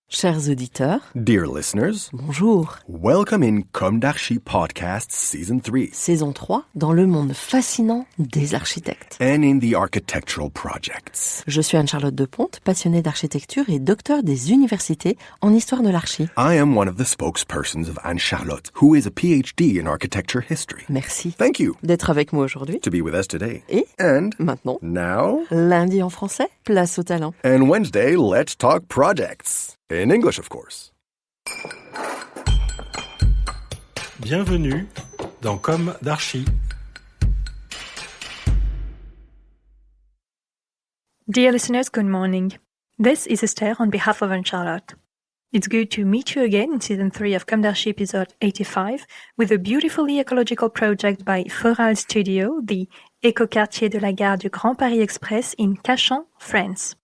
Chers auditeurs, Dear listeners, bonjour. welcome in Comme d'Archi Podcast Season 3 Saison 3, dans le monde fascinant des architectes. and in the architectural projects. Je suis Anne-Charlotte Deponte, passionnée d'architecture et docteur des universités en histoire de l'archi. I am one of the spokespersons of Anne-Charlotte, who is a PhD in architecture history. Merci Thank you d'être avec moi aujourd'hui. to be with us today. Et And maintenant, now, lundi en français, place au talent. and Wednesday, let's talk projects. In English, of course. Bienvenue dans Comme d'Archi. Dear listeners, good morning. This is Esther on behalf of Anne-Charlotte. It's good to meet you again in Season 3 of Comme d'Archi episode 85 with a beautifully ecological project by Forall Studio, the éco-quartier de la gare du Grand Paris Express in Cachan, France.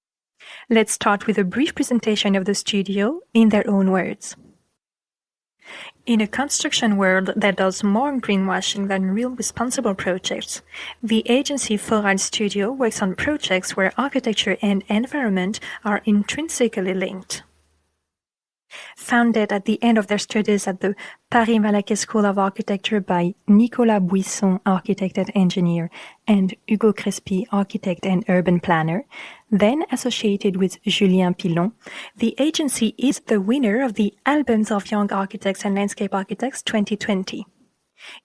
Let's start with a brief presentation of the studio in their own words. In a construction world that does more greenwashing than real responsible projects, the agency Forall Studio works on projects where architecture and environment are intrinsically linked. Founded at the end of their studies at the Paris-Malaquais School of Architecture by Nicolas Bouisson, architect and engineer, and Hugo Crespy, architect and urban planner, then associated with Julien Rebours, the agency is the winner of the Albums of Young Architects and Landscape Architects 2020.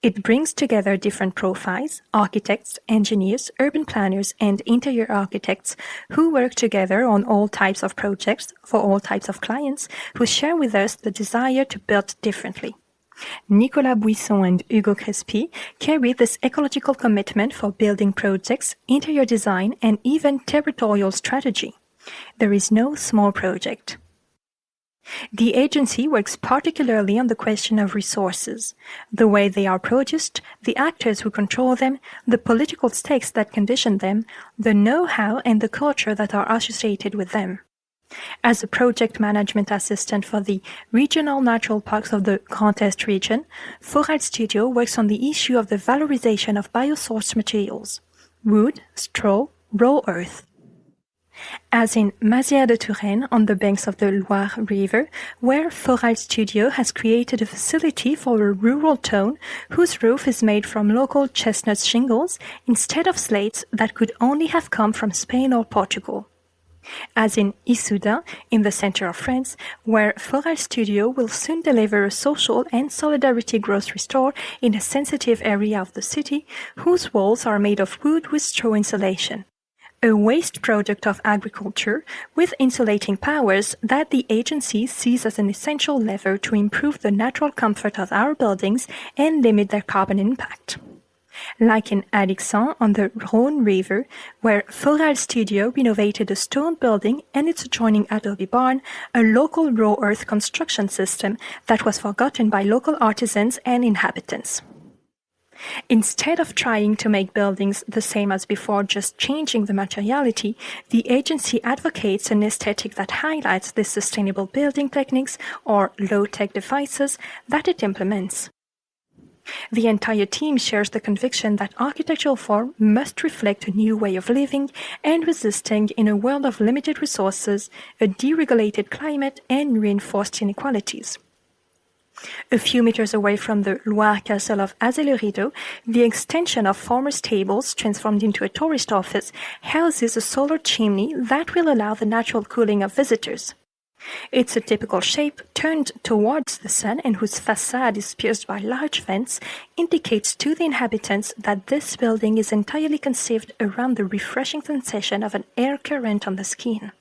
It brings together different profiles, architects, engineers, urban planners, and interior architects who work together on all types of projects for all types of clients who share with us the desire to build differently. Nicolas Bouisson and Hugo Crespy carry this ecological commitment for building projects, interior design, and even territorial strategy. There is no small project. The agency works particularly on the question of resources, the way they are produced, the actors who control them, the political stakes that condition them, the know-how and the culture that are associated with them. As a project management assistant for the regional natural parks of the Grand Est region, Forall Studio works on the issue of the valorization of biosourced materials, wood, straw, raw earth. As in Mazières de Touraine on the banks of the Loire River, where Forall Studio has created a facility for a rural town whose roof is made from local chestnut shingles instead of slates that could only have come from Spain or Portugal. As in Issoudun, in the center of France, where Forall Studio will soon deliver a social and solidarity grocery store in a sensitive area of the city, whose walls are made of wood with straw insulation. A waste product of agriculture with insulating powers that the agency sees as an essential lever to improve the natural comfort of our buildings and limit their carbon impact. Like in Alixan on the Rhône River, where Forall Studio renovated a stone building and its adjoining adobe barn, a local raw earth construction system that was forgotten by local artisans and inhabitants. Instead of trying to make buildings the same as before, just changing the materiality, the agency advocates an aesthetic that highlights the sustainable building techniques or low-tech devices that it implements. The entire team shares the conviction that architectural form must reflect a new way of living and resisting in a world of limited resources, a deregulated climate, and reinforced inequalities. A few meters away from the Loire castle of Azay-le-Rideau, the extension of former stables transformed into a tourist office houses a solar chimney that will allow the natural cooling of visitors. It's a typical shape turned towards the sun and whose facade is pierced by large vents indicates to the inhabitants that this building is entirely conceived around the refreshing sensation of an air current on the skin.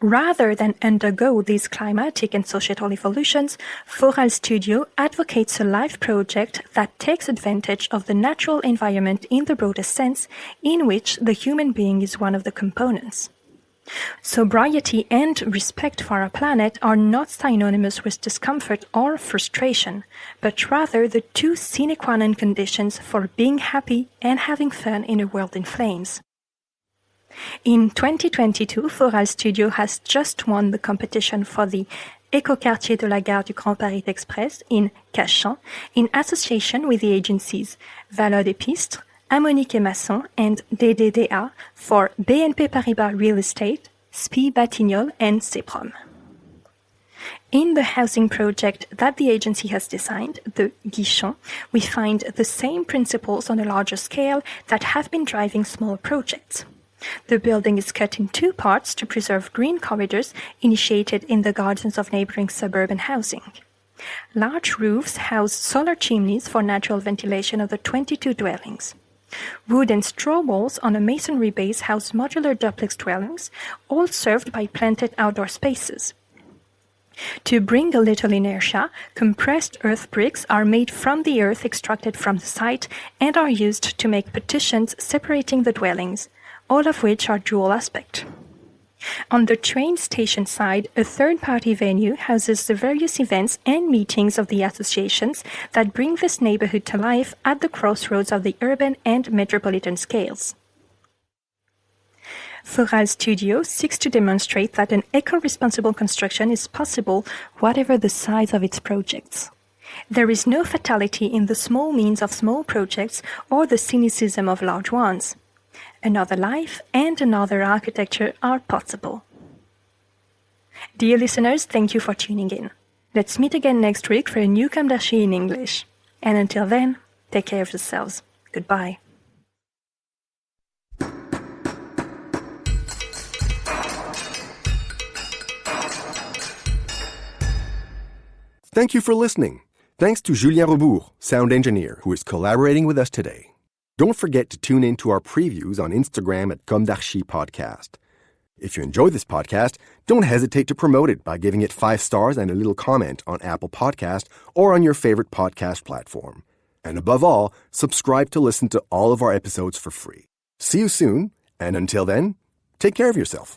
Rather than undergo these climatic and societal evolutions, Forall Studio advocates a life project that takes advantage of the natural environment in the broadest sense, in which the human being is one of the components. Sobriety and respect for our planet are not synonymous with discomfort or frustration, but rather the two sine qua non conditions for being happy and having fun in a world in flames. In 2022, Forall Studio has just won the competition for the Éco-quartier de la gare du Grand Paris Express in Cachan, in association with the agencies Valeurs des Pistres, Amonique et Masson, and DDDA for BNP Paribas Real Estate, SPI Batignolles, and CEPROM. In the housing project that the agency has designed, the Bouisson, we find the same principles on a larger scale that have been driving small projects. The building is cut in two parts to preserve green corridors initiated in the gardens of neighboring suburban housing. Large roofs house solar chimneys for natural ventilation of the 22 dwellings. Wood and straw walls on a masonry base house modular duplex dwellings, all served by planted outdoor spaces. To bring a little inertia, compressed earth bricks are made from the earth extracted from the site and are used to make partitions separating the dwellings, all of which are dual aspect. On the train station side, a third-party venue houses the various events and meetings of the associations that bring this neighborhood to life at the crossroads of the urban and metropolitan scales. Forall Studio seeks to demonstrate that an eco-responsible construction is possible whatever the size of its projects. There is no fatality in the small means of small projects or the cynicism of large ones. Another life and another architecture are possible. Dear listeners, thank you for tuning in. Let's meet again next week for a new Comme d'Archi in English. And until then, take care of yourselves. Goodbye. Thank you for listening. Thanks to Julien Rebours, sound engineer, who is collaborating with us today. Don't forget to tune in to our previews on Instagram at Comme d'Archi Podcast. If you enjoy this podcast, don't hesitate to promote it by giving it 5 stars and a little comment on Apple Podcast or on your favorite podcast platform. And above all, subscribe to listen to all of our episodes for free. See you soon, and until then, take care of yourself.